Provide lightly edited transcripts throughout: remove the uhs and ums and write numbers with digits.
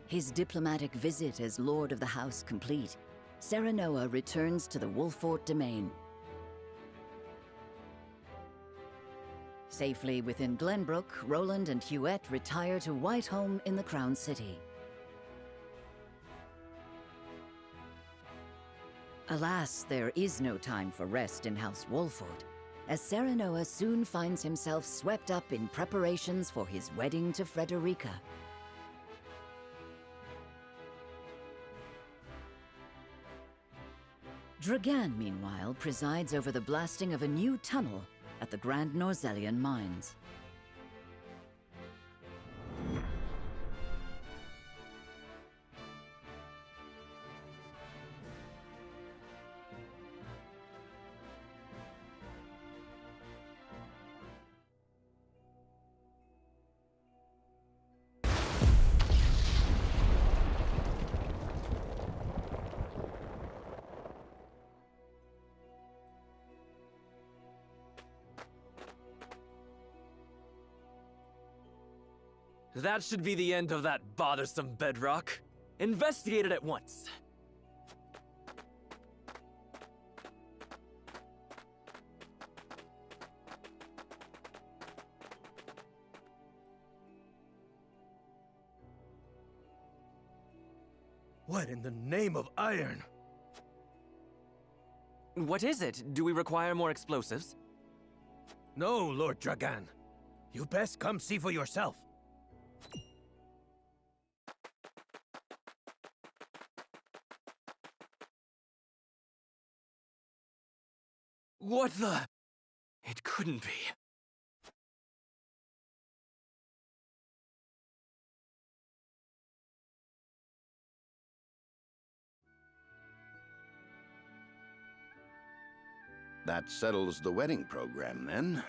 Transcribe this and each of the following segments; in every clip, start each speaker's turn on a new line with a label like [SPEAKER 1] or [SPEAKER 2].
[SPEAKER 1] His diplomatic visit as Lord of the House complete, Serenoa returns to the Wolffort domain. Safely within Glenbrook, Roland and Huette retire to Whiteholme in the Crown City. Alas, there is no time for rest in House Wolffort, as Serenoa soon finds himself swept up in preparations for his wedding to Frederica. Dragan, meanwhile, presides over the blasting of a new tunnel at the Grand Norzellian mines.
[SPEAKER 2] That should be the end of that bothersome bedrock. Investigate it at once.
[SPEAKER 3] What in the name of iron?
[SPEAKER 2] What is it? Do we require more explosives?
[SPEAKER 3] No, Lord Dragan. You best come see for yourself.
[SPEAKER 2] What the? It couldn't be.
[SPEAKER 4] That settles the wedding program, then.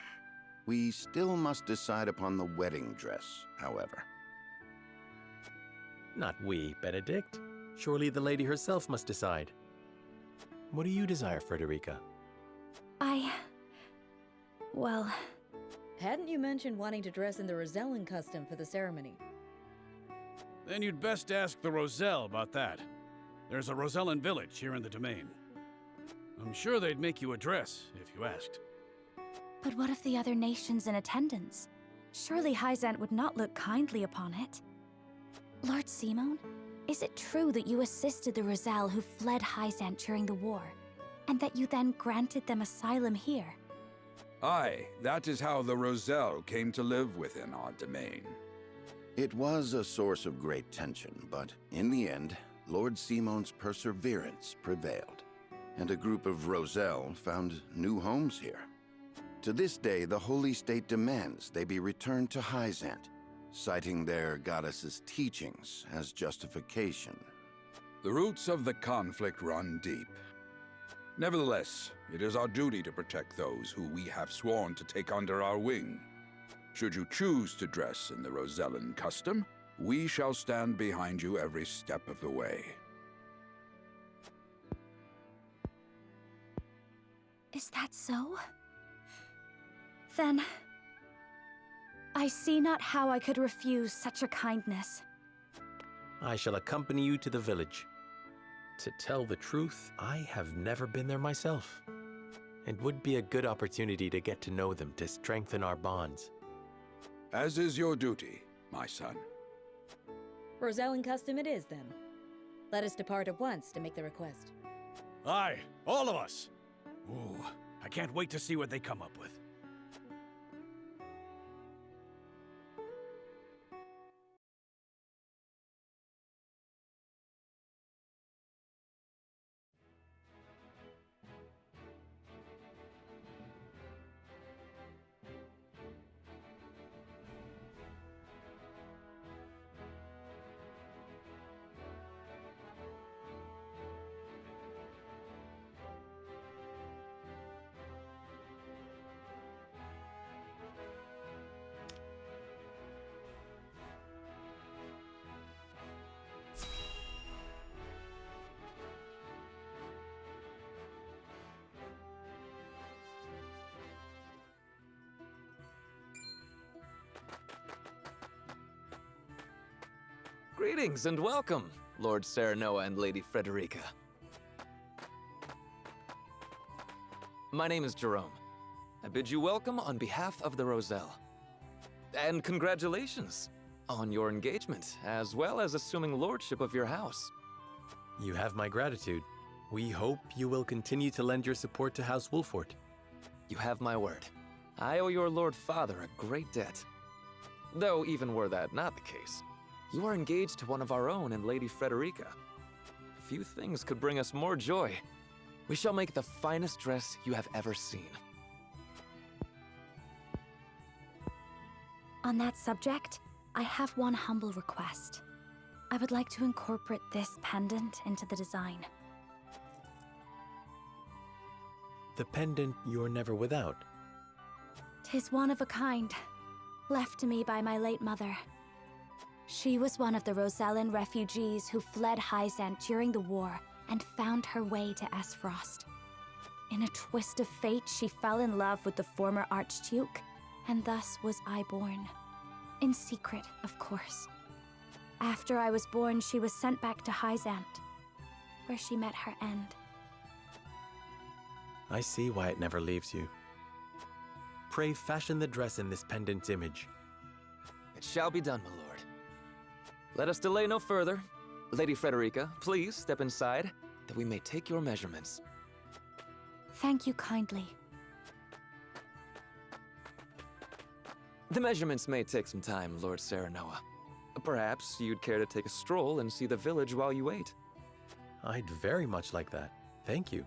[SPEAKER 4] We still must decide upon the wedding dress, however.
[SPEAKER 5] Not we, Benedict. Surely the lady herself must decide. What do you desire, Frederica?
[SPEAKER 6] Well...
[SPEAKER 7] Hadn't you mentioned wanting to dress in the Rosellan custom for the ceremony?
[SPEAKER 8] Then you'd best ask the Roselle about that. There's a Rosellan village here in the domain. I'm sure they'd make you a dress, if you asked.
[SPEAKER 6] But what of the other nations in attendance? Surely Hyzant would not look kindly upon it. Lord Simon, is it true that you assisted the Roselle who fled Hyzant during the war, and that you then granted them asylum here?
[SPEAKER 9] Aye, that is how the Roselle came to live within our domain.
[SPEAKER 4] It was a source of great tension, but in the end, Lord Simon's perseverance prevailed, and a group of Roselle found new homes here. To this day, the Holy State demands they be returned to Hyzant, citing their goddess's teachings as justification.
[SPEAKER 9] The roots of the conflict run deep. Nevertheless, it is our duty to protect those who we have sworn to take under our wing. Should you choose to dress in the Rosellan custom, we shall stand behind you every step of the way.
[SPEAKER 6] Is that so? Then... I see not how I could refuse such a kindness.
[SPEAKER 5] I shall accompany you to the village. To tell the truth, I have never been there myself. It would be a good opportunity to get to know them to strengthen our bonds.
[SPEAKER 9] As is your duty, my son.
[SPEAKER 7] Rosellan custom it is, then. Let us depart at once to make the request.
[SPEAKER 8] Aye, all of us! Ooh, I can't wait to see what they come up with.
[SPEAKER 2] Greetings and welcome, Lord Serenoa and Lady Frederica. My name is Jerome. I bid you welcome on behalf of the Roselle. And congratulations on your engagement, as well as assuming lordship of your house.
[SPEAKER 5] You have my gratitude. We hope you will continue to lend your support to House Wolford.
[SPEAKER 2] You have my word. I owe your Lord Father a great debt. Though even were that not the case, you are engaged to one of our own in Lady Frederica. Few things could bring us more joy. We shall make the finest dress you have ever seen.
[SPEAKER 6] On that subject, I have one humble request. I would like to incorporate this pendant into the design.
[SPEAKER 5] The pendant you're never without.
[SPEAKER 6] 'Tis one of a kind, left to me by my late mother. She was one of the Rosellan refugees who fled Hyzant during the war and found her way to Esfrost. In a twist of fate, she fell in love with the former Archduke, and thus was I born. In secret, of course. After I was born, she was sent back to Hyzant, where she met her end.
[SPEAKER 5] I see why it never leaves you. Pray fashion the dress in this pendant's image.
[SPEAKER 2] It shall be done, my lord. Let us delay no further. Lady Frederica, please step inside, that we may take your measurements.
[SPEAKER 6] Thank you kindly.
[SPEAKER 2] The measurements may take some time, Lord Serenoa. Perhaps you'd care to take a stroll and see the village while you wait.
[SPEAKER 5] I'd very much like that. Thank you.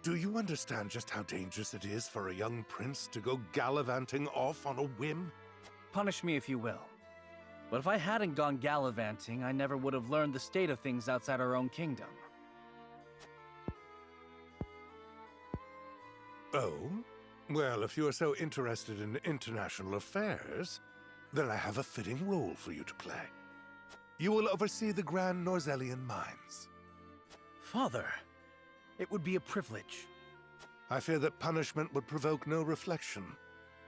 [SPEAKER 10] Do you understand just how dangerous it is for a young prince to go gallivanting off on a whim?
[SPEAKER 11] Punish me if you will. But if I hadn't gone gallivanting, I never would have learned the state of things outside our own kingdom.
[SPEAKER 10] Oh? Well, if you are so interested in international affairs, then I have a fitting role for you to play. You will oversee the Grand Norzellian mines.
[SPEAKER 11] Father, it would be a privilege.
[SPEAKER 10] I fear that punishment would provoke no reflection,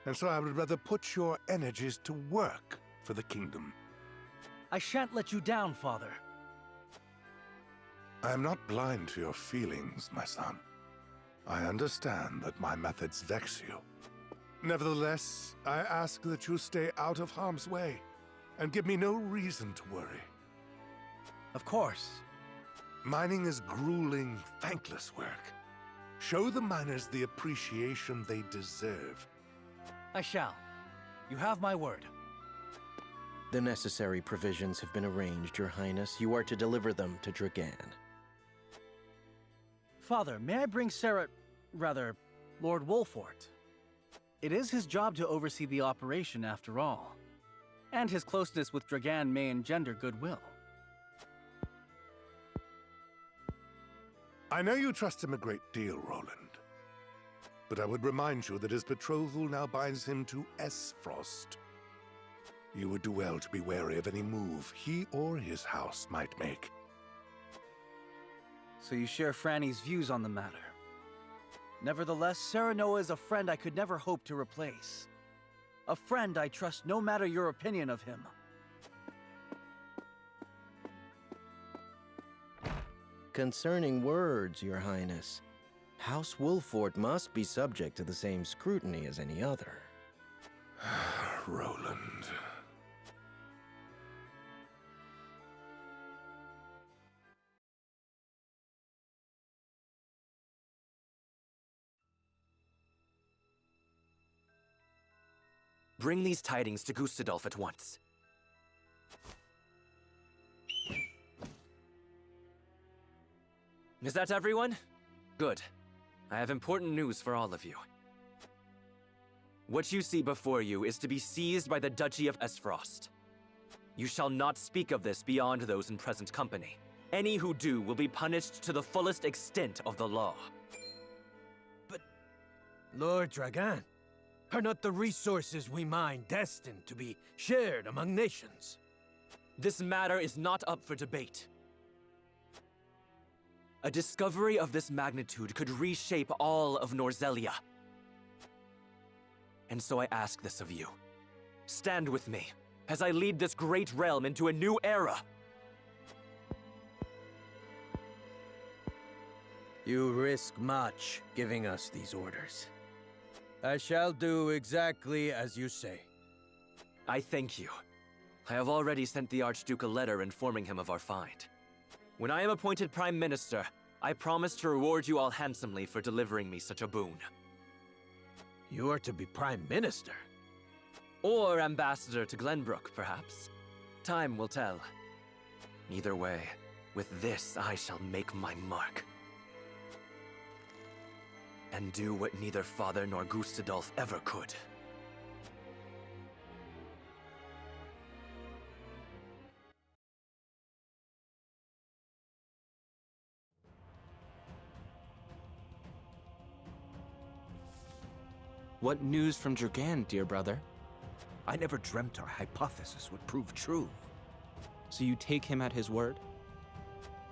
[SPEAKER 10] and so I would rather put your energies to work for the kingdom.
[SPEAKER 11] I shan't let you down, Father.
[SPEAKER 10] I am not blind to your feelings, my son. I understand that my methods vex you. Nevertheless, I ask that you stay out of harm's way, and give me no reason to worry.
[SPEAKER 11] Of course.
[SPEAKER 10] Mining is grueling, thankless work. Show the miners the appreciation they deserve.
[SPEAKER 11] I shall. You have my word.
[SPEAKER 5] The necessary provisions have been arranged, Your Highness. You are to deliver them to Dragan.
[SPEAKER 11] Father, may I bring Lord Wolfort? It is his job to oversee the operation, after all. And his closeness with Dragan may engender goodwill.
[SPEAKER 10] I know you trust him a great deal, Roland. But I would remind you that his betrothal now binds him to Esfrost. You would do well to be wary of any move he or his house might make.
[SPEAKER 11] So you share Franny's views on the matter. Nevertheless, Serenoa is a friend I could never hope to replace. A friend I trust no matter your opinion of him.
[SPEAKER 5] Concerning words, Your Highness, House Wolfort must be subject to the same scrutiny as any other.
[SPEAKER 10] Roland.
[SPEAKER 2] Bring these tidings to Gustadolf at once. Is that everyone? Good. I have important news for all of you. What you see before you is to be seized by the Duchy of Esfrost. You shall not speak of this beyond those in present company. Any who do will be punished to the fullest extent of the law.
[SPEAKER 3] But, Lord Dragan, are not the resources we mine destined to be shared among nations?
[SPEAKER 2] This matter is not up for debate. A discovery of this magnitude could reshape all of Norzellia. And so I ask this of you. Stand with me, as I lead this great realm into a new era.
[SPEAKER 3] You risk much giving us these orders. I shall do exactly as you say.
[SPEAKER 2] I thank you. I have already sent the Archduke a letter informing him of our find. When I am appointed Prime Minister, I promise to reward you all handsomely for delivering me such a boon.
[SPEAKER 3] You are to be Prime Minister?
[SPEAKER 2] Or Ambassador to Glenbrook, perhaps. Time will tell. Either way, with this I shall make my mark. And do what neither Father nor Gustadolf ever could.
[SPEAKER 12] What news from Dragan, dear brother?
[SPEAKER 3] I never dreamt our hypothesis would prove true.
[SPEAKER 12] So you take him at his word?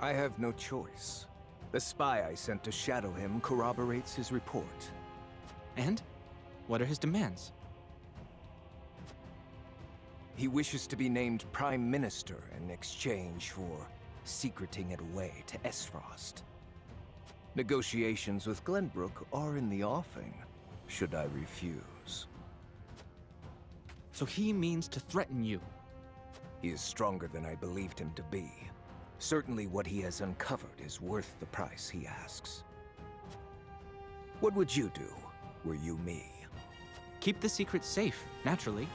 [SPEAKER 13] I have no choice. The spy I sent to shadow him corroborates his report.
[SPEAKER 12] And? What are his demands?
[SPEAKER 13] He wishes to be named Prime Minister in exchange for secreting it away to Esfrost. Negotiations with Glenbrook are in the offing, should I refuse.
[SPEAKER 12] So he means to threaten you?
[SPEAKER 13] He is stronger than I believed him to be. Certainly what he has uncovered is worth the price he asks. What would you do, were you me?
[SPEAKER 12] Keep the secret safe, naturally.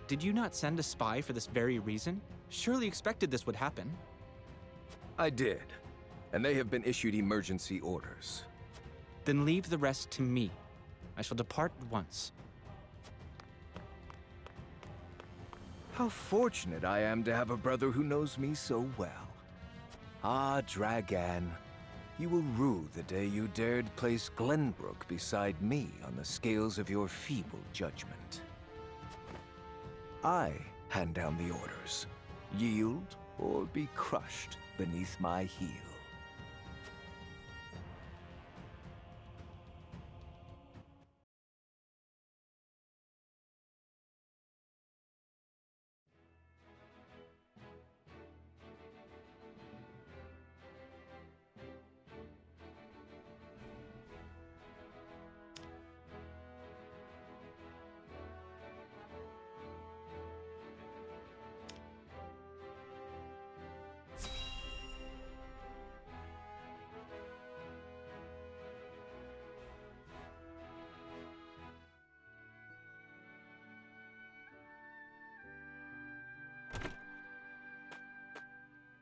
[SPEAKER 12] Did you not send a spy for this very reason? Surely expected this would happen.
[SPEAKER 13] I did, and they have been issued emergency orders.
[SPEAKER 12] Then leave the rest to me. I shall depart at once.
[SPEAKER 13] How fortunate I am to have a brother who knows me so well. Ah, Dragan, you will rue the day you dared place Glenbrook beside me on the scales of your feeble judgment. I hand down the orders. Yield or be crushed beneath my heel.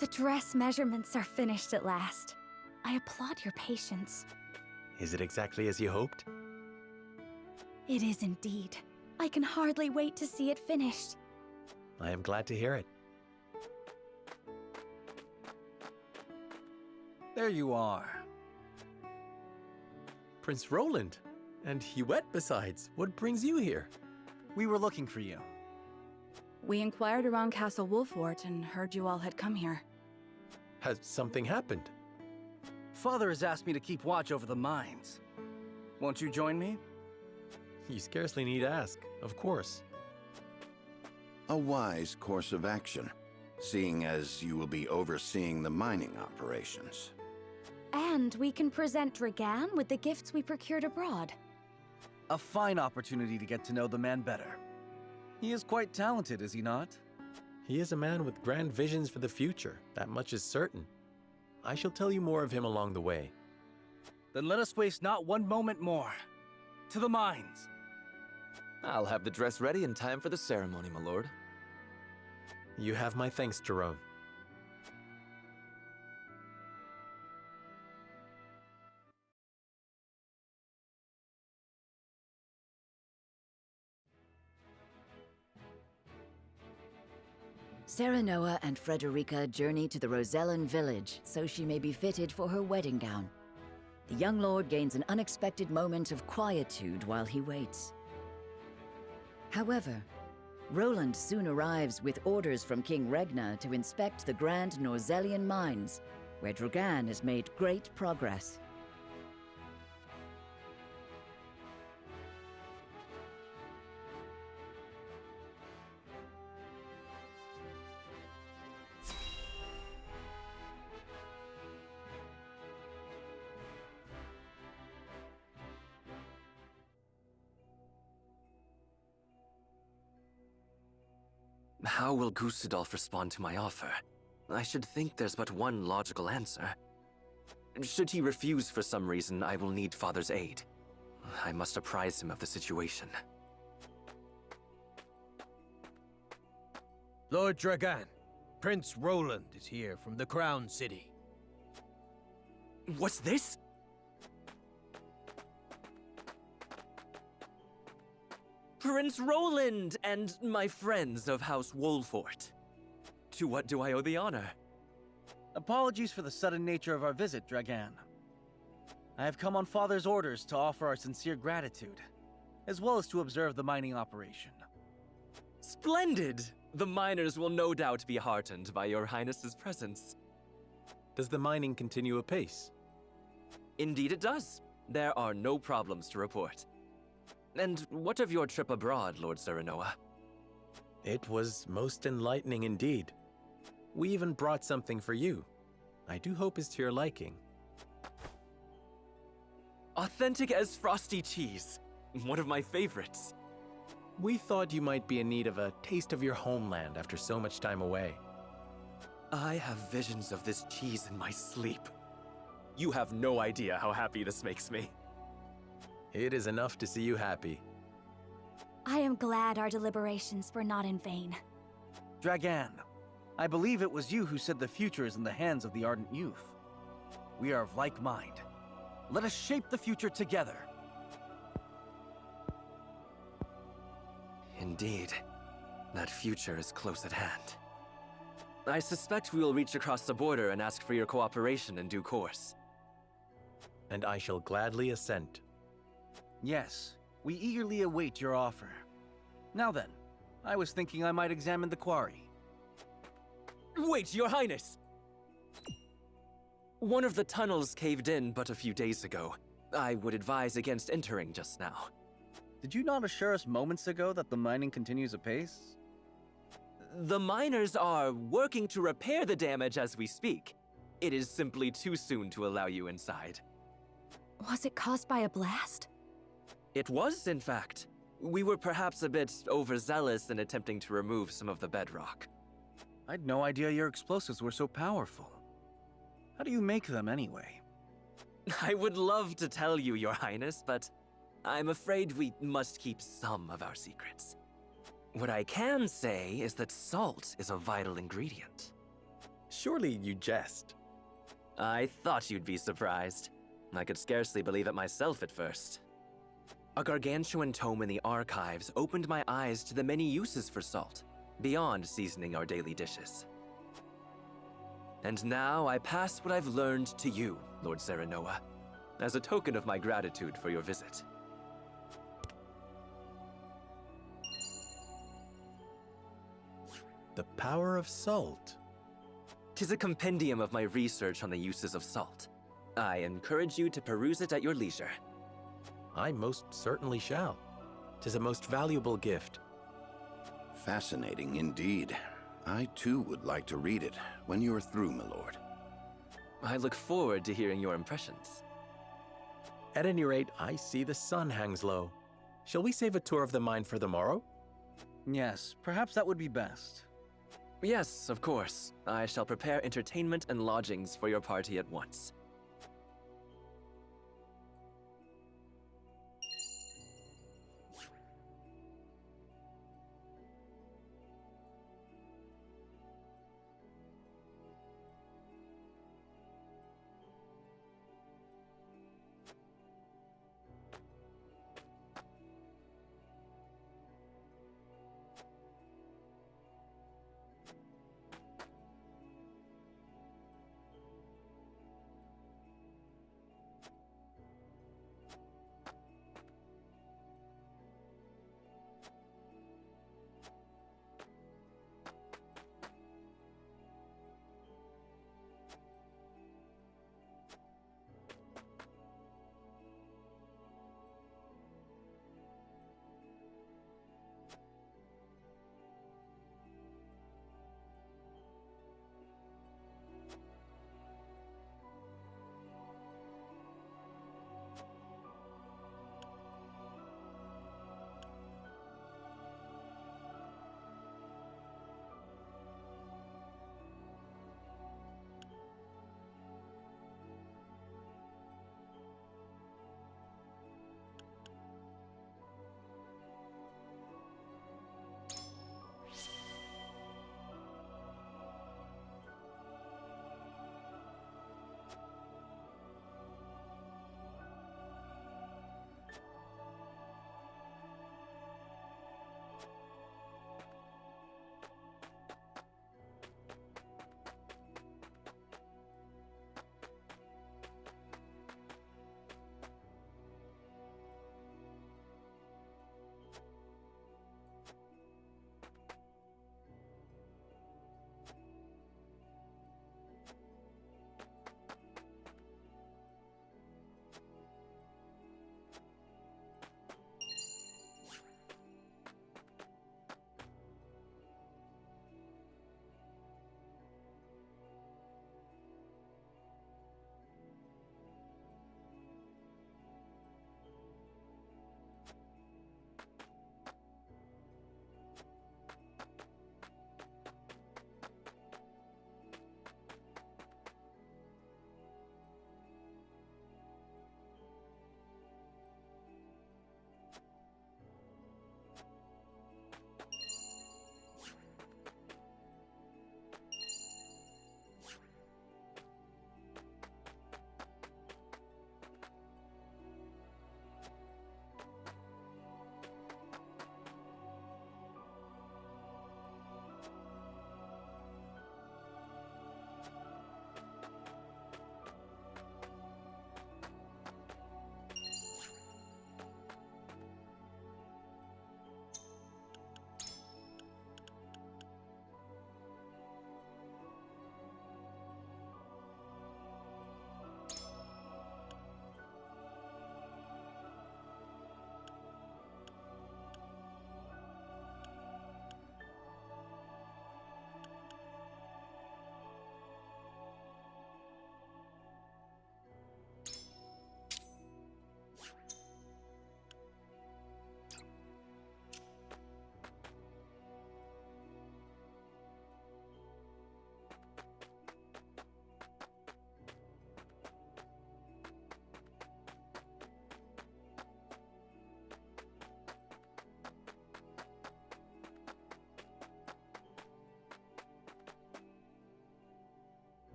[SPEAKER 6] The dress measurements are finished at last. I applaud your patience.
[SPEAKER 5] Is it exactly as you hoped?
[SPEAKER 6] It is indeed. I can hardly wait to see it finished.
[SPEAKER 5] I am glad to hear it.
[SPEAKER 11] There you are.
[SPEAKER 5] Prince Roland. And Huette besides. What brings you here?
[SPEAKER 11] We were looking for you.
[SPEAKER 14] We inquired around Castle Wolfort and heard you all had come here.
[SPEAKER 5] Has something happened?
[SPEAKER 11] Father has asked me to keep watch over the mines. Won't you join me?
[SPEAKER 5] You scarcely need ask, of course.
[SPEAKER 4] A wise course of action, seeing as you will be overseeing the mining operations.
[SPEAKER 6] And we can present Dragan with the gifts we procured abroad.
[SPEAKER 11] A fine opportunity to get to know the man better. He is quite talented, is he not?
[SPEAKER 5] He is a man with grand visions for the future, that much is certain. I shall tell you more of him along the way.
[SPEAKER 11] Then let us waste not one moment more. To the mines!
[SPEAKER 2] I'll have the dress ready in time for the ceremony, my lord.
[SPEAKER 5] You have my thanks, Jerome.
[SPEAKER 1] Serenoa and Frederica journey to the Rosellan village so she may be fitted for her wedding gown. The young lord gains an unexpected moment of quietude while he waits. However, Roland soon arrives with orders from King Regna to inspect the Grand Norzellian mines, where Dragan has made great progress.
[SPEAKER 15] How will Gustadolf respond to my offer? I should think there's but one logical answer. Should he refuse for some reason, I will need Father's aid. I must apprise him of the situation.
[SPEAKER 3] Lord Dragan, Prince Roland is here from the Crown City.
[SPEAKER 15] What's this? Prince Roland and my friends of House Wolfort. To what do I owe the honor?
[SPEAKER 11] Apologies for the sudden nature of our visit, Dragan. I have come on Father's orders to offer our sincere gratitude, as well as to observe the mining operation.
[SPEAKER 15] Splendid! The miners will no doubt be heartened by your Highness's presence.
[SPEAKER 5] Does the mining continue apace?
[SPEAKER 15] Indeed it does. There are no problems to report. And what of your trip abroad, Lord Serenoa?
[SPEAKER 5] It was most enlightening indeed. We even brought something for you. I do hope it's to your liking.
[SPEAKER 15] Authentic as frosty cheese. One of my favorites.
[SPEAKER 5] We thought you might be in need of a taste of your homeland after so much time away.
[SPEAKER 15] I have visions of this cheese in my sleep. You have no idea how happy this makes me.
[SPEAKER 5] It is enough to see you happy.
[SPEAKER 6] I am glad our deliberations were not in vain.
[SPEAKER 11] Dragan, I believe it was you who said the future is in the hands of the ardent youth. We are of like mind. Let us shape the future together.
[SPEAKER 15] Indeed, that future is close at hand. I suspect we will reach across the border and ask for your cooperation in due course.
[SPEAKER 5] And I shall gladly assent.
[SPEAKER 11] Yes, we eagerly await your offer. Now then, I was thinking I might examine the quarry.
[SPEAKER 15] Wait, Your Highness! One of the tunnels caved in but a few days ago. I would advise against entering just now.
[SPEAKER 11] Did you not assure us moments ago that the mining continues apace?
[SPEAKER 15] The miners are working to repair the damage as we speak. It is simply too soon to allow you inside.
[SPEAKER 6] Was it caused by a blast?
[SPEAKER 15] It was, in fact. We were perhaps a bit overzealous in attempting to remove some of the bedrock.
[SPEAKER 11] I'd no idea your explosives were so powerful. How do you make them anyway?
[SPEAKER 15] I would love to tell you, Your Highness, but I'm afraid we must keep some of our secrets. What I can say is that salt is a vital ingredient.
[SPEAKER 5] Surely you jest.
[SPEAKER 15] I thought you'd be surprised. I could scarcely believe it myself at first. A gargantuan tome in the archives opened my eyes to the many uses for salt, beyond seasoning our daily dishes. And now I pass what I've learned to you, Lord Serenoa, as a token of my gratitude for your visit.
[SPEAKER 5] The power of salt.
[SPEAKER 15] 'Tis a compendium of my research on the uses of salt. I encourage you to peruse it at your leisure.
[SPEAKER 5] I most certainly shall. 'Tis a most valuable gift.
[SPEAKER 4] Fascinating indeed. I too would like to read it when you're through, my lord.
[SPEAKER 15] I look forward to hearing your impressions.
[SPEAKER 5] At any rate, I see the sun hangs low. Shall we save a tour of the mine for the morrow?
[SPEAKER 11] Yes, perhaps that would be best.
[SPEAKER 15] Yes, of course. I shall prepare entertainment and lodgings for your party at once.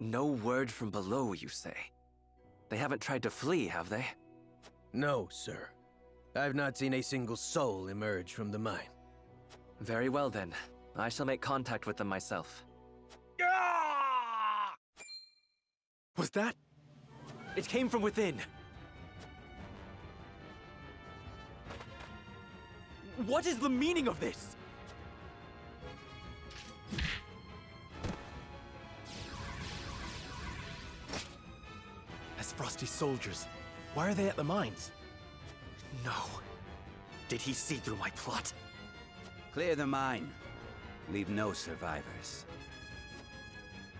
[SPEAKER 15] No word from below, you say? They haven't tried to flee, have they?
[SPEAKER 3] No, sir. I've not seen a single soul emerge from the mine.
[SPEAKER 15] Very well then. I shall make contact with them myself.
[SPEAKER 5] Was that? It came from within. What is the meaning of this? As Frosty's soldiers, why are they at the mines? No. Did he see through my plot?
[SPEAKER 16] Clear the mine. Leave no survivors.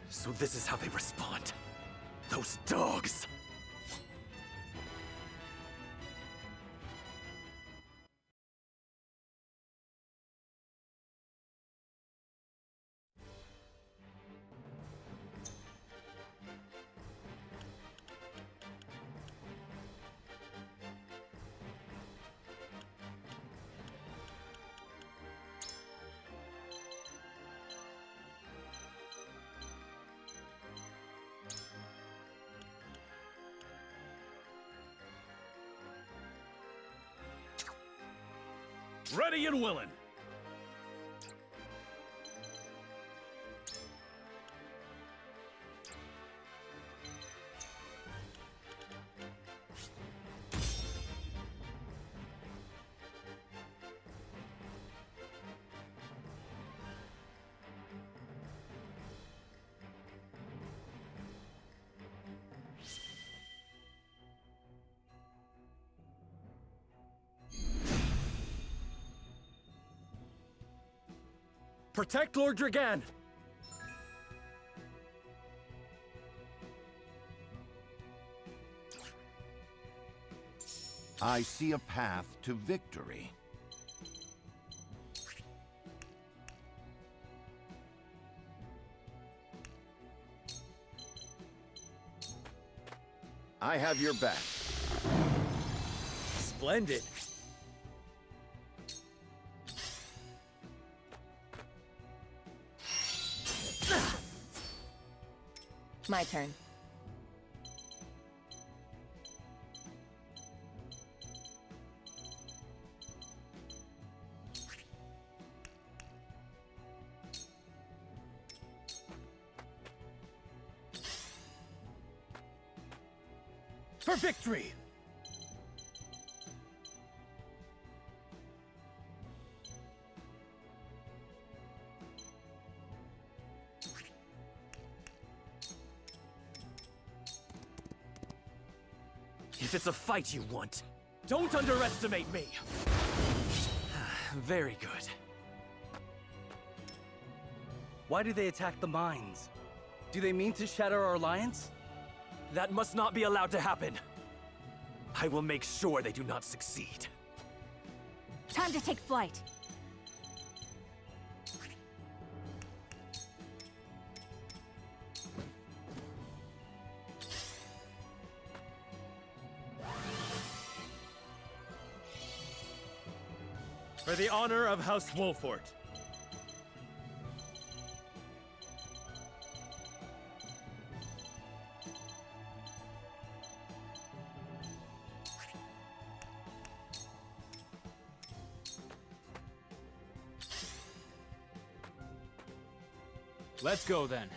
[SPEAKER 5] So this is how they respond. Those dogs!
[SPEAKER 8] Ready and willing.
[SPEAKER 11] Protect Lord Dragan!
[SPEAKER 4] I see a path to victory. I have your back.
[SPEAKER 3] Splendid.
[SPEAKER 17] My turn.
[SPEAKER 3] For victory!
[SPEAKER 15] If it's a fight you want.
[SPEAKER 3] Don't underestimate me!
[SPEAKER 15] Very good.
[SPEAKER 11] Why do they attack the mines? Do they mean to shatter our alliance?
[SPEAKER 15] That must not be allowed to happen. I will make sure they do not succeed.
[SPEAKER 6] Time to take flight.
[SPEAKER 3] For the honor of House Wolfort.
[SPEAKER 12] Let's go then.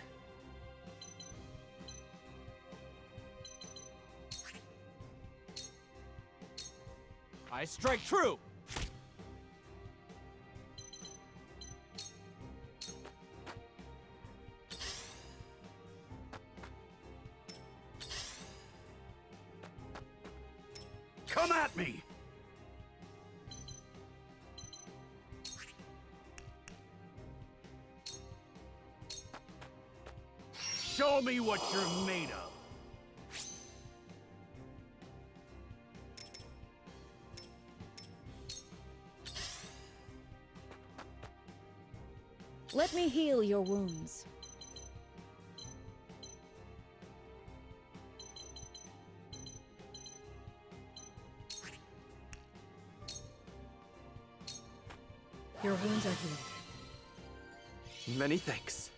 [SPEAKER 12] I strike true!
[SPEAKER 3] Come at me! Show me what you're made of.
[SPEAKER 7] Let me heal your wounds. Your wounds are healed.
[SPEAKER 15] Many thanks.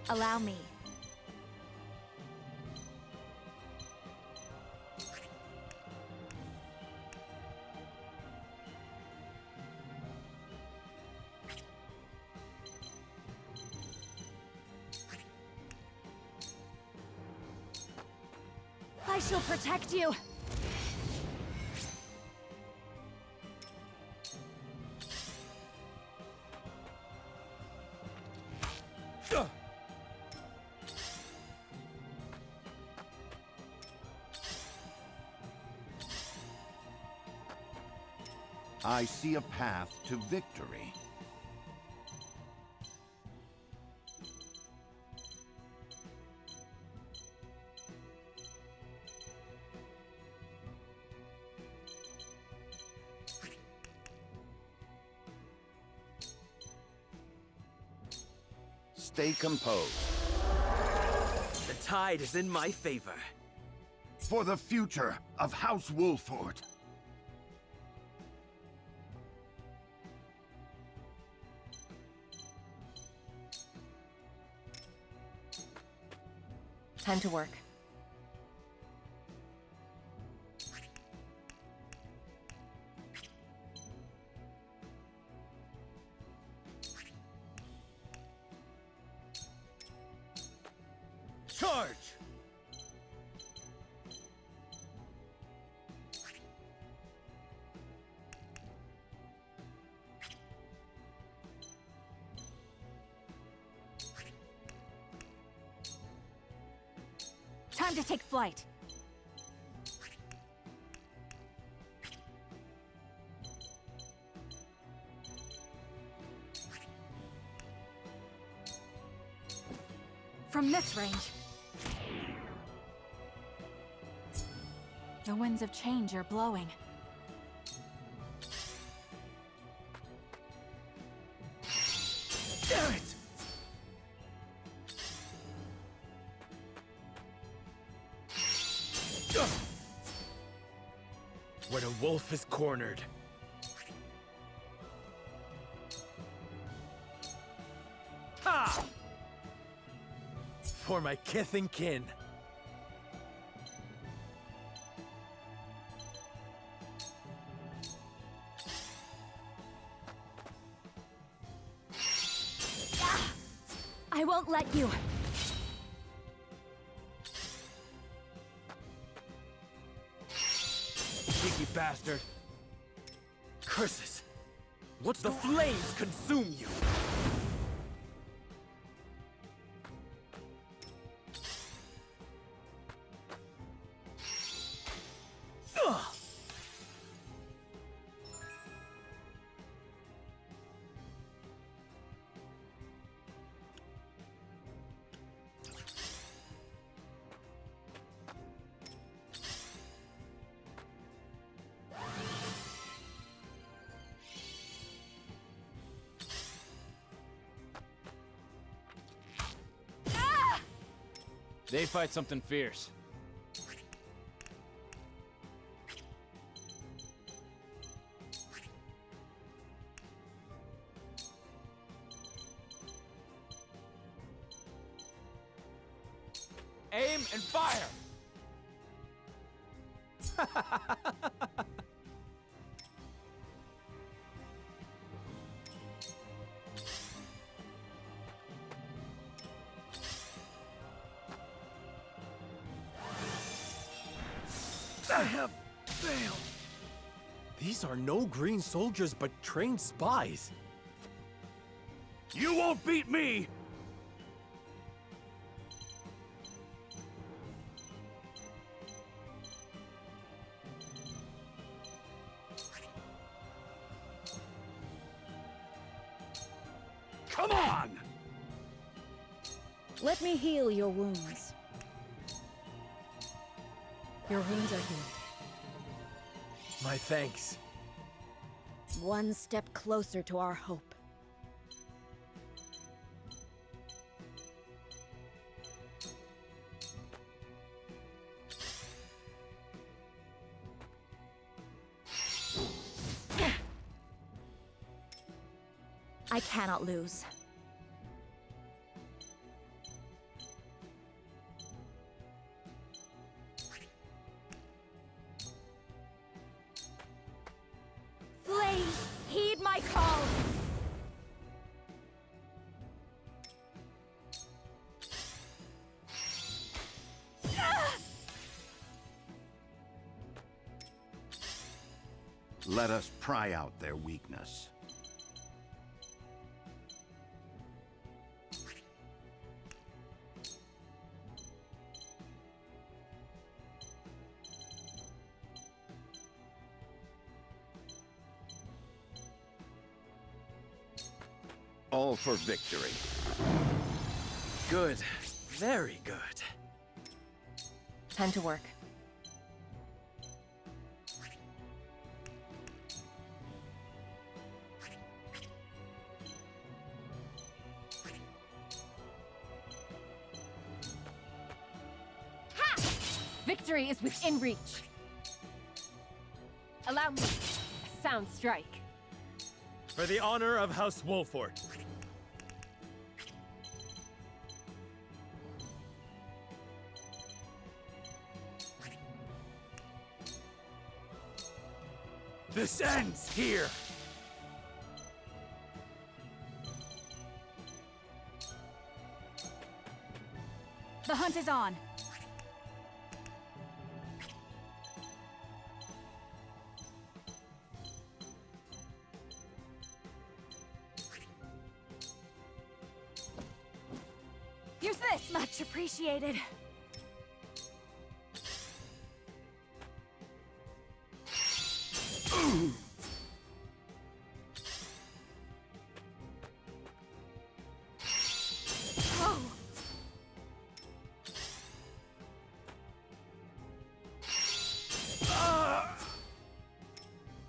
[SPEAKER 6] Allow me. I shall protect you.
[SPEAKER 4] I see a path to victory. Stay composed.
[SPEAKER 15] The tide is in my favor.
[SPEAKER 4] For the future of House Wolfort.
[SPEAKER 17] Time to work.
[SPEAKER 3] Charge!
[SPEAKER 6] Time to take flight. From this range. The winds of change are blowing.
[SPEAKER 3] Damn it!
[SPEAKER 11] wolf is cornered. Ha! For my kith and kin.
[SPEAKER 6] I won't let you.
[SPEAKER 11] Cheeky bastard. Curses! What's the flames consume you? Ugh!
[SPEAKER 12] They fight something fierce. Aim and fire!
[SPEAKER 11] I have failed. These are no green soldiers, but trained spies.
[SPEAKER 8] You won't beat me! Come on!
[SPEAKER 7] Let me heal your wounds. Your wounds are healed.
[SPEAKER 11] My thanks.
[SPEAKER 7] One step closer to our hope.
[SPEAKER 6] I cannot lose. Flames, heed my call!
[SPEAKER 4] Let us pry out their weakness. All for victory.
[SPEAKER 11] Good. Very good.
[SPEAKER 17] Time to work. Ha! Victory is within reach. Allow me a sound strike.
[SPEAKER 11] For the honor of House Wolfort. This ends here!
[SPEAKER 6] The hunt is on. Use this! Much appreciated. Oh.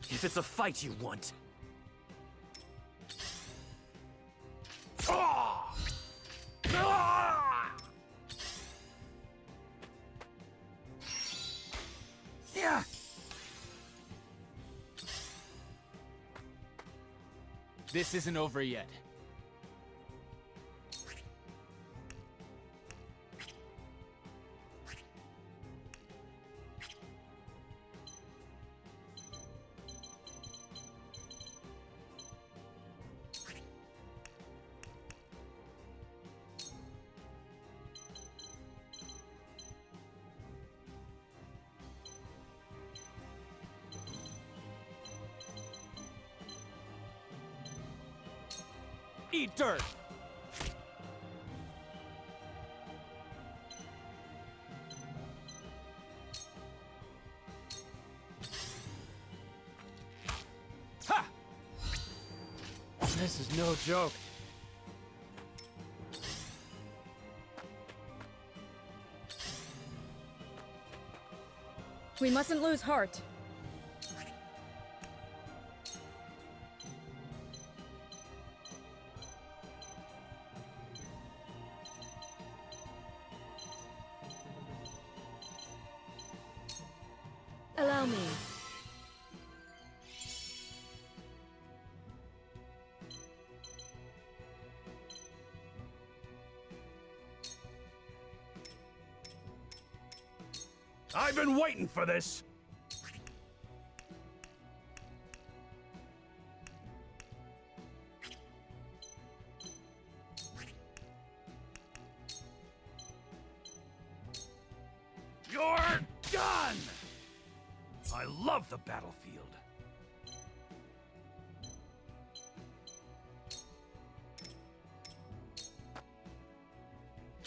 [SPEAKER 11] If it's a fight you want.
[SPEAKER 12] This isn't over yet. Eat dirt! Ha!
[SPEAKER 3] This is no joke.
[SPEAKER 7] We mustn't lose heart. Allow me.
[SPEAKER 8] I've been waiting for this! You're done! I love the battlefield.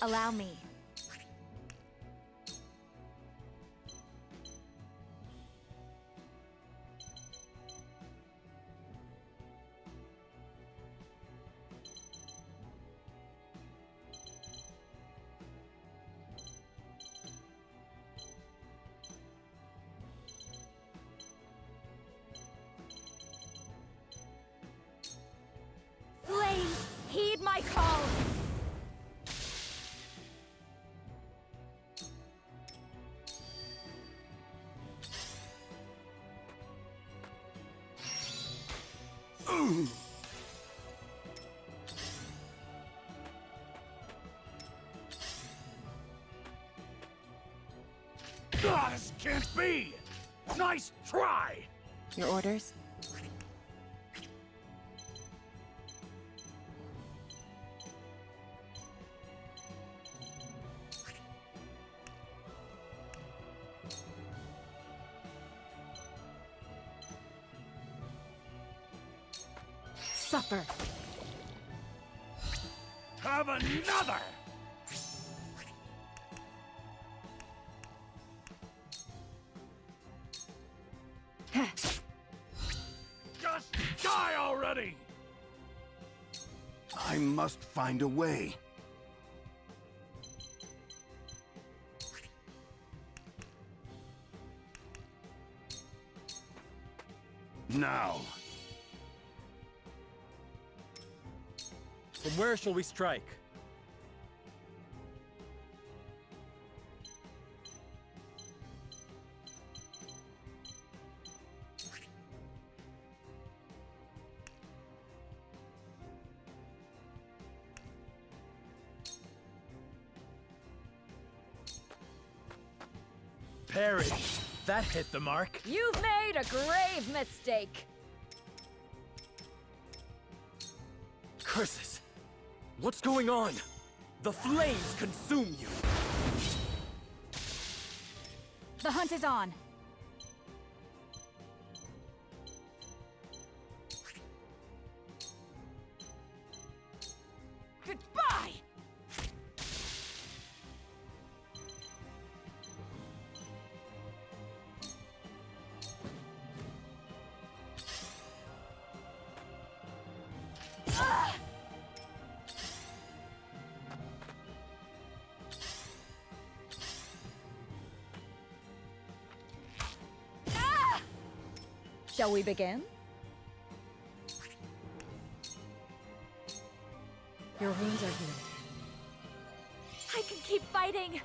[SPEAKER 6] Allow me. Flames, heed my call!
[SPEAKER 8] Ah, this can't be! Nice try!
[SPEAKER 17] Your orders? Suffer.
[SPEAKER 8] Have another! Just die already!
[SPEAKER 4] I must find a way. Now.
[SPEAKER 11] From where shall we strike? Parry! That hit the mark.
[SPEAKER 17] You've made a grave mistake.
[SPEAKER 15] Curses! What's going on? The flames consume you!
[SPEAKER 6] The hunt is on.
[SPEAKER 17] Goodbye!
[SPEAKER 7] Shall we begin? Your wounds are healed.
[SPEAKER 6] I can keep fighting!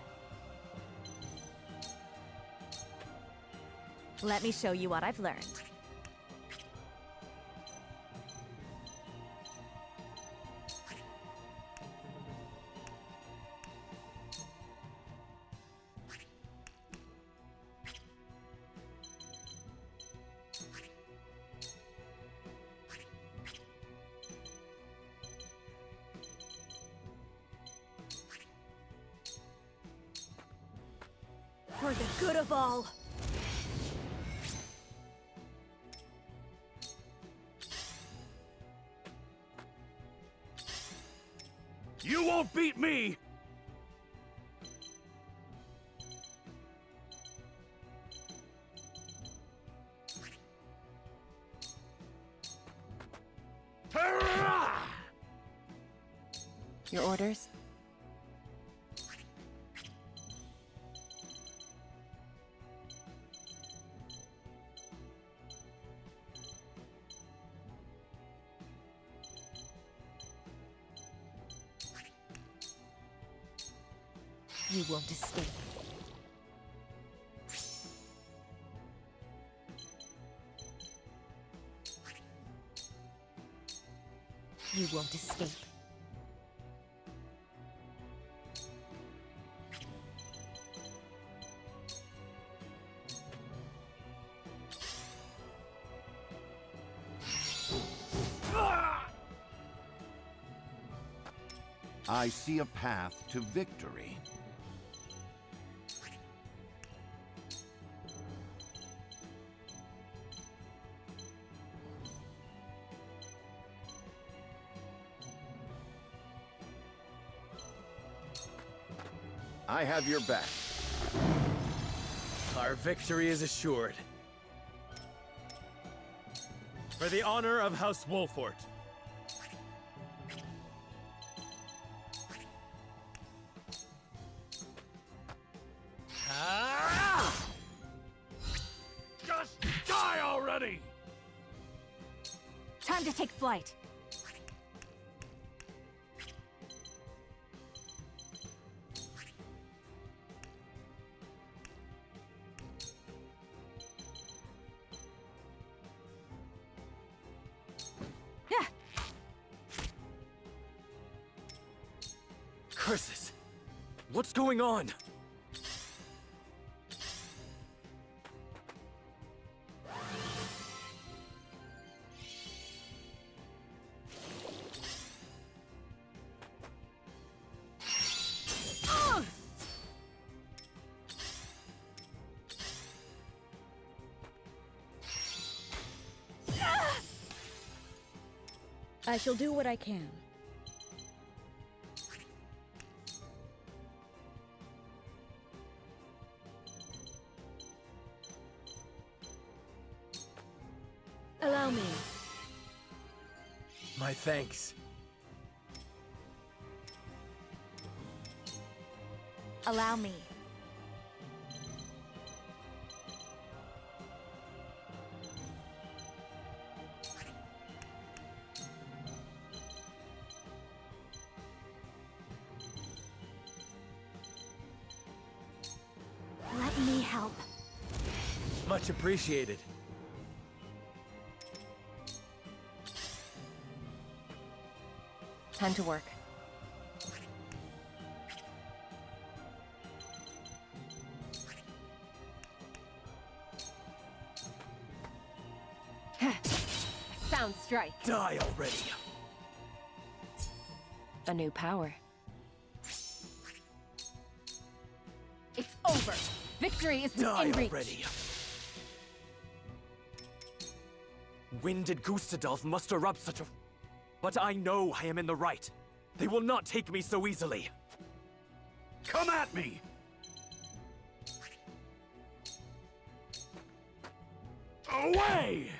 [SPEAKER 6] Let me show you what I've learned. For the good of all.
[SPEAKER 8] You won't beat me!
[SPEAKER 17] Your orders? You won't escape. You won't escape.
[SPEAKER 4] I see a path to victory. I have your back.
[SPEAKER 11] Our victory is assured. For the honor of House Wolfort.
[SPEAKER 8] Just die already!
[SPEAKER 6] Time to take flight.
[SPEAKER 15] Curses! What's going on?
[SPEAKER 7] I shall do what I can. Allow me.
[SPEAKER 11] My thanks.
[SPEAKER 6] Allow me. Let me help.
[SPEAKER 11] Much appreciated.
[SPEAKER 17] Time to work. Sound strike.
[SPEAKER 11] Die already.
[SPEAKER 17] A new power. It's over. Victory is
[SPEAKER 11] Die
[SPEAKER 17] in reach.
[SPEAKER 15] Already. When did Gustadolf muster up such a... But I know I am in the right. They will not take me so easily.
[SPEAKER 8] Come at me! Away!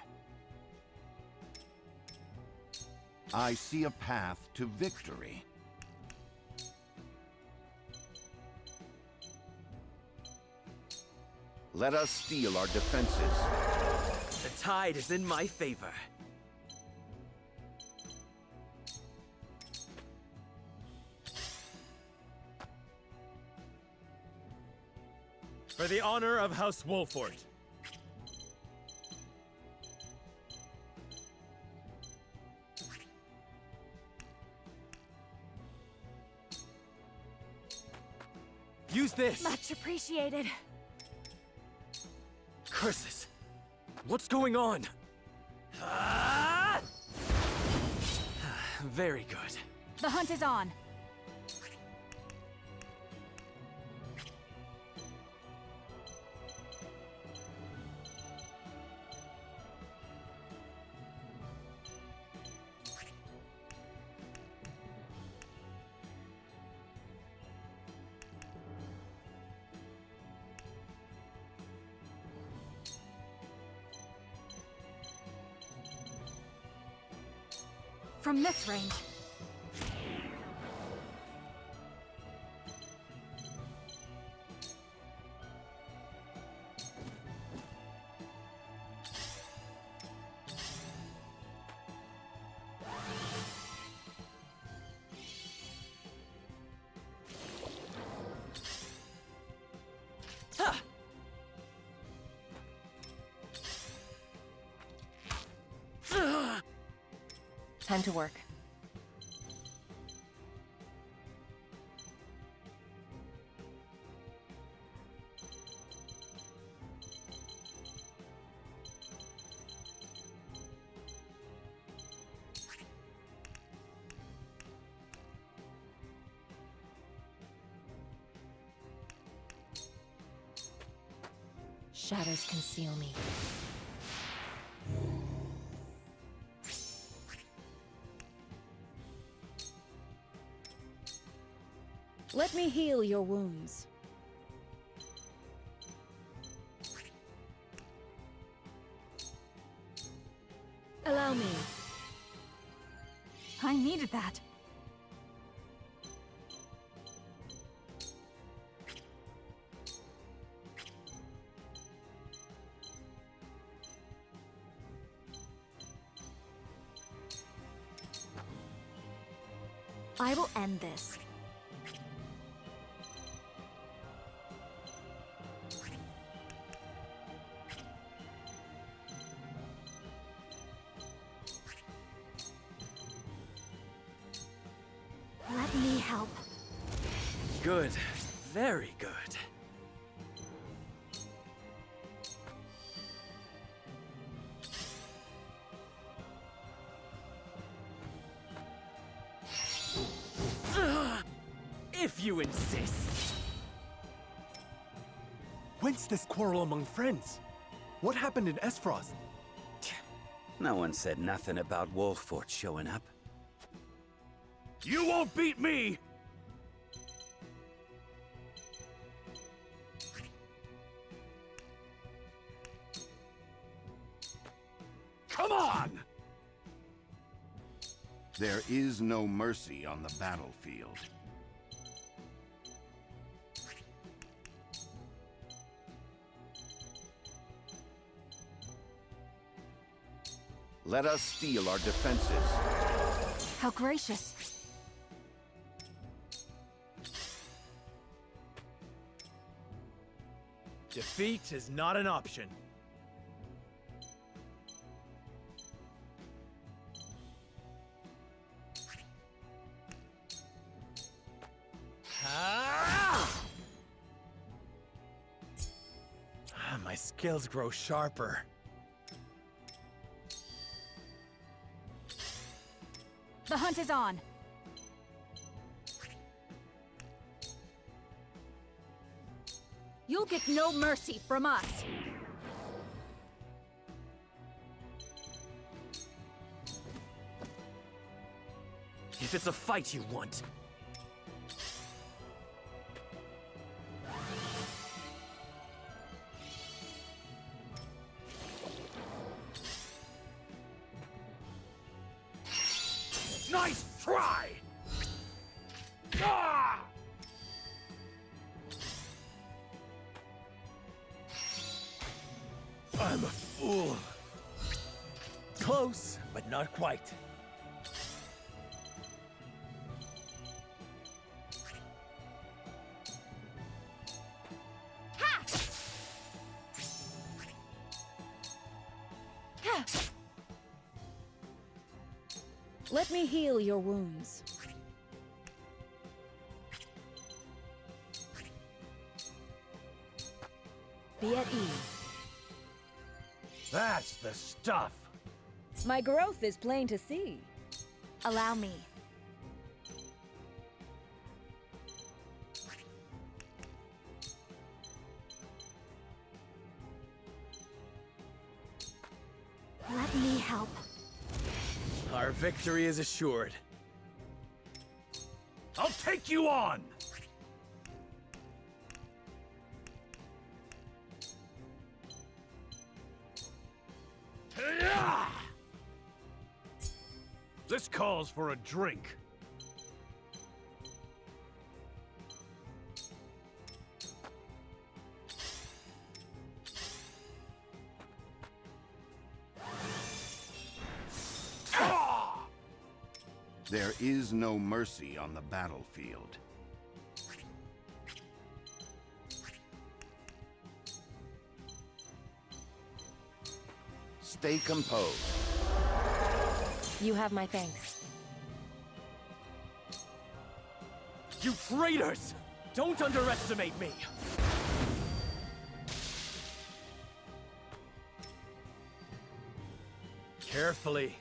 [SPEAKER 4] I see a path to victory. Let us steel our defenses.
[SPEAKER 15] The tide is in my favor.
[SPEAKER 11] For the honor of House Wolfort. Use this!
[SPEAKER 6] Much appreciated.
[SPEAKER 15] Curses! What's going on? Very good.
[SPEAKER 6] The hunt is on.
[SPEAKER 14] From this range.
[SPEAKER 17] Time to work. Shadows conceal me.
[SPEAKER 7] Let me heal your wounds. Allow me.
[SPEAKER 14] I needed that. I will end this. Let me help.
[SPEAKER 15] Good. Very good.
[SPEAKER 5] If you insist. Whence this quarrel among friends? What happened in Esfrost?
[SPEAKER 16] No one said nothing about Wolfort showing up.
[SPEAKER 3] You won't beat me! Come on!
[SPEAKER 4] There is no mercy on the battlefield. Let us steel our defenses.
[SPEAKER 14] How gracious.
[SPEAKER 11] Defeat is not an option.
[SPEAKER 5] My skills grow sharper.
[SPEAKER 14] The hunt is on. You'll get no mercy from us.
[SPEAKER 15] If it's a fight you want.
[SPEAKER 3] Nice try! Ah!
[SPEAKER 5] I'm a fool. Close, but not quite.
[SPEAKER 7] Let me heal your wounds. Be at ease.
[SPEAKER 3] That's the stuff.
[SPEAKER 7] My growth is plain to see.
[SPEAKER 14] Allow me. Let me help.
[SPEAKER 11] Our victory is assured.
[SPEAKER 3] I'll take you on! This
[SPEAKER 8] calls for a drink.
[SPEAKER 4] There is no mercy on the battlefield. Stay composed.
[SPEAKER 17] You have my thanks.
[SPEAKER 3] You traitors! Don't underestimate me! Carefully.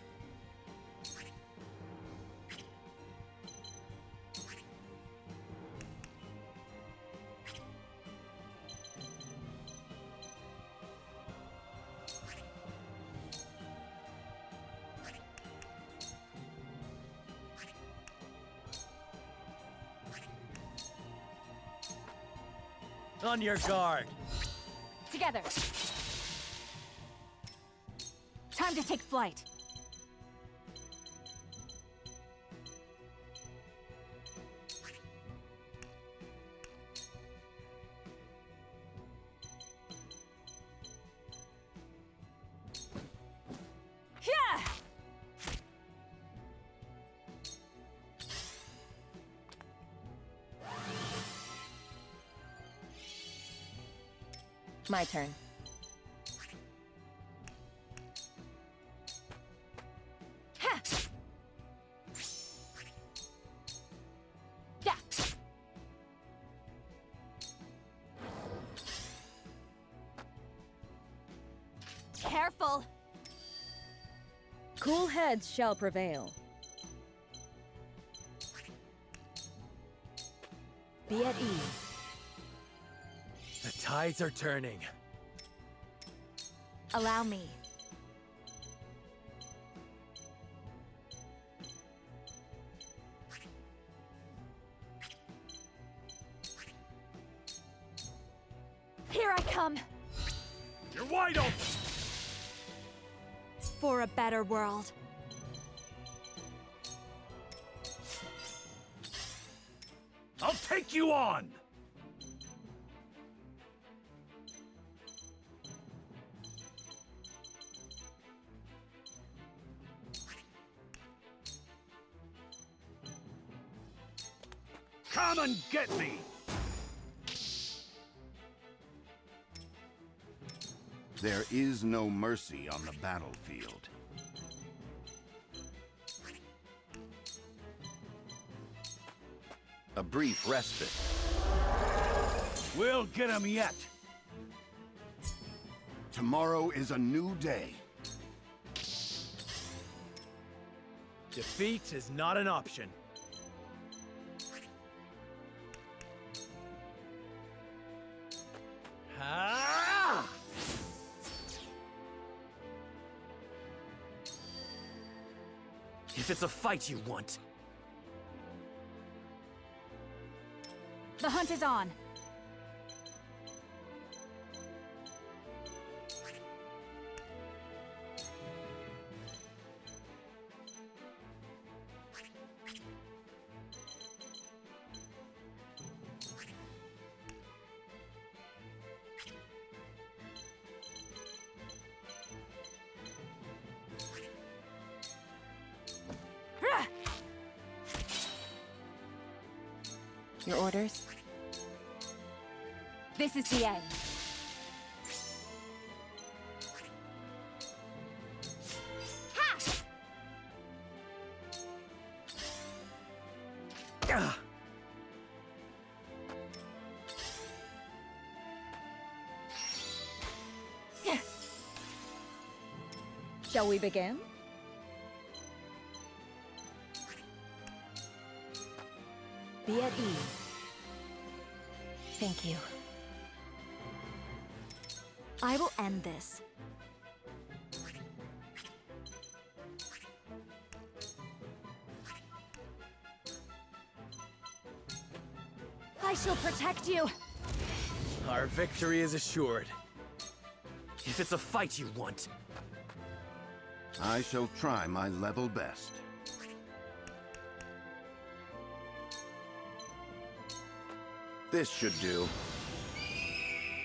[SPEAKER 3] On your guard.
[SPEAKER 6] Together. Time to take flight. Yeah!
[SPEAKER 17] My turn.
[SPEAKER 6] Ha! Yeah! Careful!
[SPEAKER 7] Cool heads shall prevail. Be at ease.
[SPEAKER 3] The tides are turning.
[SPEAKER 6] Allow me. Here I come.
[SPEAKER 3] You're wide open!
[SPEAKER 6] For a better world.
[SPEAKER 3] I'll take you on! Come and get me!
[SPEAKER 4] There is no mercy on the battlefield. A brief respite.
[SPEAKER 3] We'll get him yet!
[SPEAKER 4] Tomorrow is a new day.
[SPEAKER 3] Defeat is not an option. Ah! If it's a fight you want.
[SPEAKER 6] The hunt is on.
[SPEAKER 17] Your orders?
[SPEAKER 6] This is the end. Ha!
[SPEAKER 7] Shall we begin? Be at ease.
[SPEAKER 17] Thank you.
[SPEAKER 6] I will end this. I shall protect you.
[SPEAKER 3] Our victory is assured. If it's a fight you want.
[SPEAKER 4] I shall try my level best. This should do.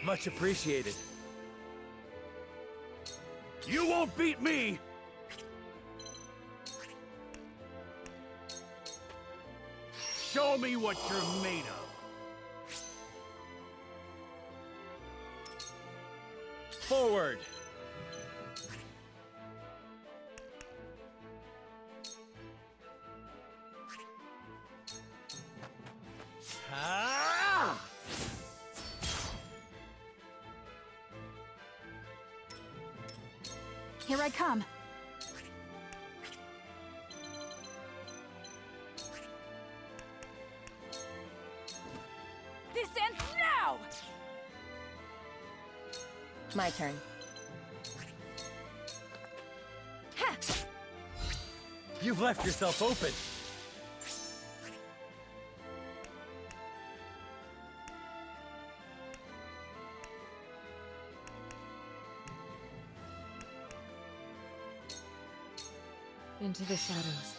[SPEAKER 3] Much appreciated. You won't beat me! Show me what you're made of. Forward! Ah!
[SPEAKER 6] Here I come. This ends now!
[SPEAKER 17] My turn.
[SPEAKER 6] Ha!
[SPEAKER 3] You've left yourself open.
[SPEAKER 17] Into the shadows.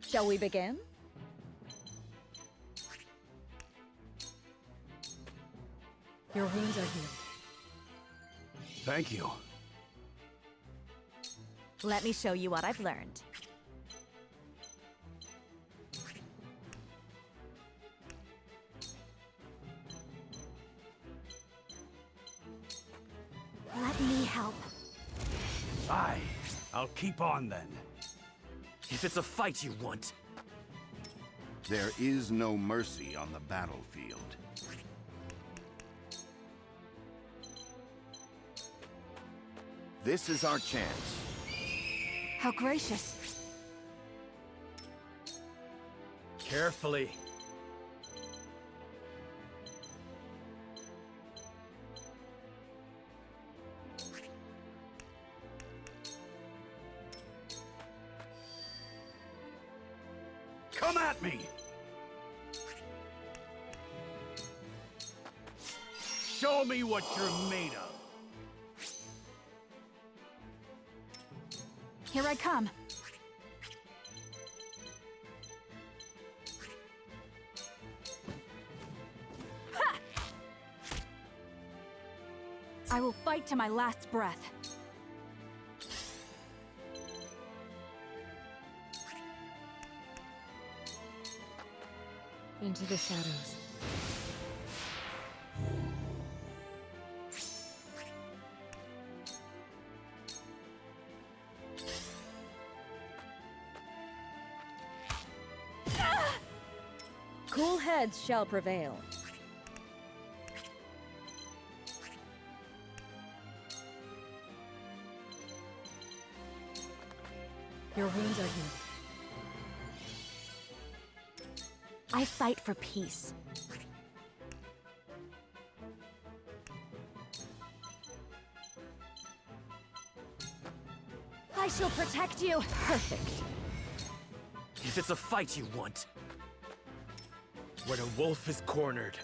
[SPEAKER 7] Shall we begin? Your wounds are healed.
[SPEAKER 3] Thank you.
[SPEAKER 6] Let me show you what I've learned. Let me help.
[SPEAKER 3] Aye. I'll keep on then.
[SPEAKER 15] If it's a fight you want.
[SPEAKER 4] There is no mercy on the battlefield. This is our chance.
[SPEAKER 6] How gracious.
[SPEAKER 3] Carefully. Come at me! Show me what you're made of.
[SPEAKER 6] Here I come. Ha! I will fight to my last breath.
[SPEAKER 17] Into the shadows.
[SPEAKER 7] Cool heads shall prevail. Your wounds are healed.
[SPEAKER 6] I fight for peace. I shall protect you.
[SPEAKER 15] Perfect. If it's a fight you want.
[SPEAKER 3] When a wolf is cornered.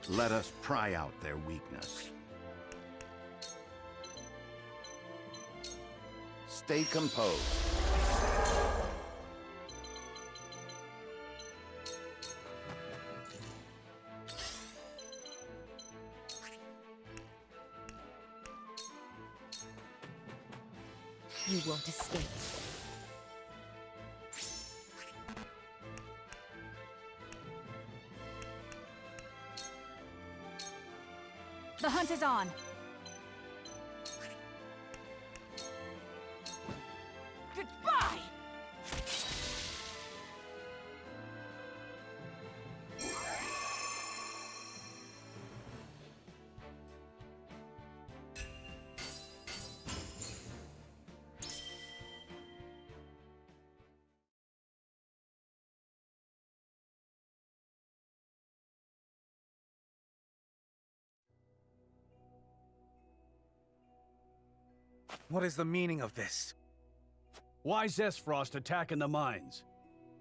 [SPEAKER 4] Let us pry out their weakness. Stay composed.
[SPEAKER 17] You won't escape.
[SPEAKER 6] The hunt is on. Goodbye!
[SPEAKER 11] What is the meaning of this?
[SPEAKER 8] Why's Esfrost attacking the mines?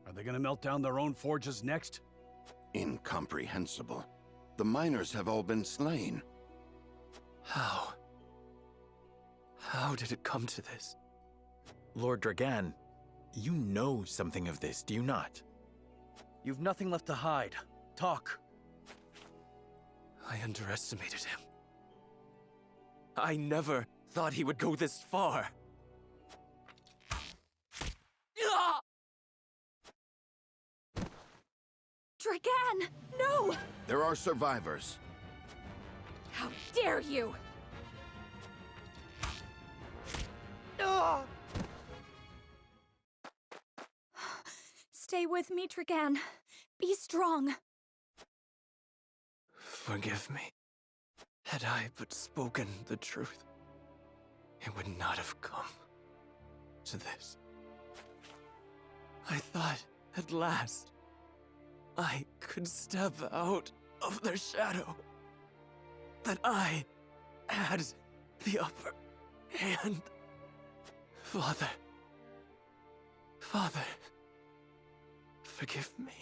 [SPEAKER 8] Are they gonna melt down their own forges next?
[SPEAKER 4] Incomprehensible. The miners have all been slain.
[SPEAKER 15] How? How did it come to this?
[SPEAKER 5] Lord Dragan, you know something of this, do you not?
[SPEAKER 11] You've nothing left to hide. Talk.
[SPEAKER 15] I underestimated him. I never thought he would go this far.
[SPEAKER 6] Dragan! No!
[SPEAKER 4] There are survivors.
[SPEAKER 6] How dare you! Stay with me, Dragan. Be strong.
[SPEAKER 15] Forgive me. Had I but spoken the truth, it would not have come to this. I thought, at last, I could step out of their shadow. That I had the upper hand. Father. Father. Forgive me.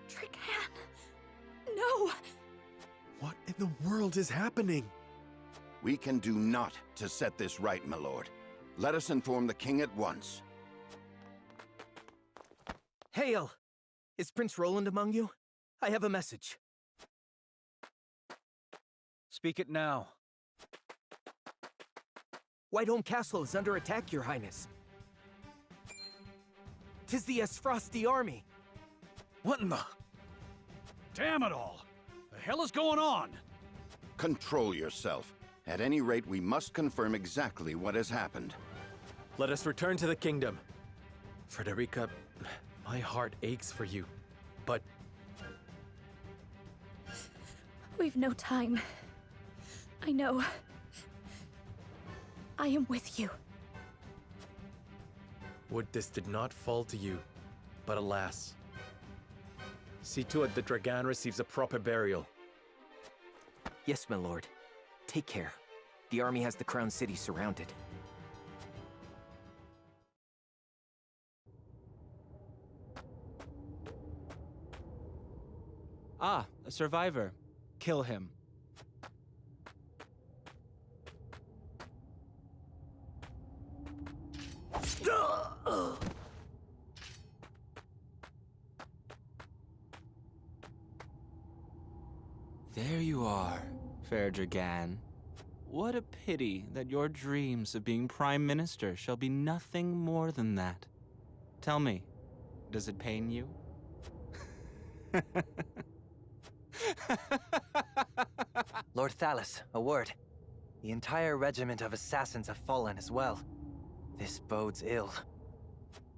[SPEAKER 6] Dragan! No!
[SPEAKER 5] What in the world is happening?
[SPEAKER 4] We can do naught to set this right, my lord. Let us inform the king at once.
[SPEAKER 18] Hail! Is Prince Roland among you? I have a message.
[SPEAKER 11] Speak it now.
[SPEAKER 18] Whiteholm Castle is under attack, Your Highness. 'Tis the Esfrosti army.
[SPEAKER 11] What in the...
[SPEAKER 8] Damn it all! The hell is going on?
[SPEAKER 4] Control yourself. At any rate, we must confirm exactly what has happened.
[SPEAKER 5] Let us return to the kingdom. Frederica, my heart aches for you, but...
[SPEAKER 6] We've no time. I know. I am with you.
[SPEAKER 5] Would this did not fall to you, but alas. See to it that Dragan receives a proper burial.
[SPEAKER 18] Yes, my lord. Take care. The army has the Crown City surrounded.
[SPEAKER 12] Ah, a survivor. Kill him. There you are, fair Dragan. What a pity that your dreams of being Prime Minister shall be nothing more than that. Tell me, does it pain you?
[SPEAKER 19] Lord Thalas, a word. The entire regiment of assassins have fallen as well. This bodes ill.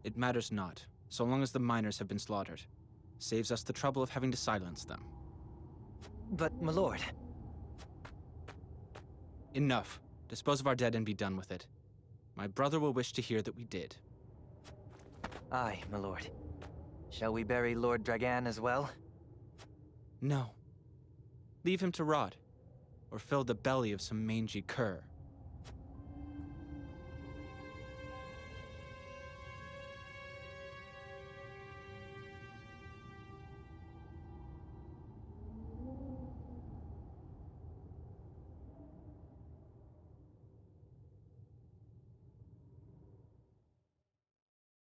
[SPEAKER 12] It matters not, so long as the miners have been slaughtered. Saves us the trouble of having to silence them.
[SPEAKER 19] But, my lord...
[SPEAKER 12] Enough. Dispose of our dead and be done with it. My brother will wish to hear that we did.
[SPEAKER 19] Aye, my lord. Shall we bury Lord Dragan as well?
[SPEAKER 12] No. Leave him to rot, or fill the belly of some mangy cur.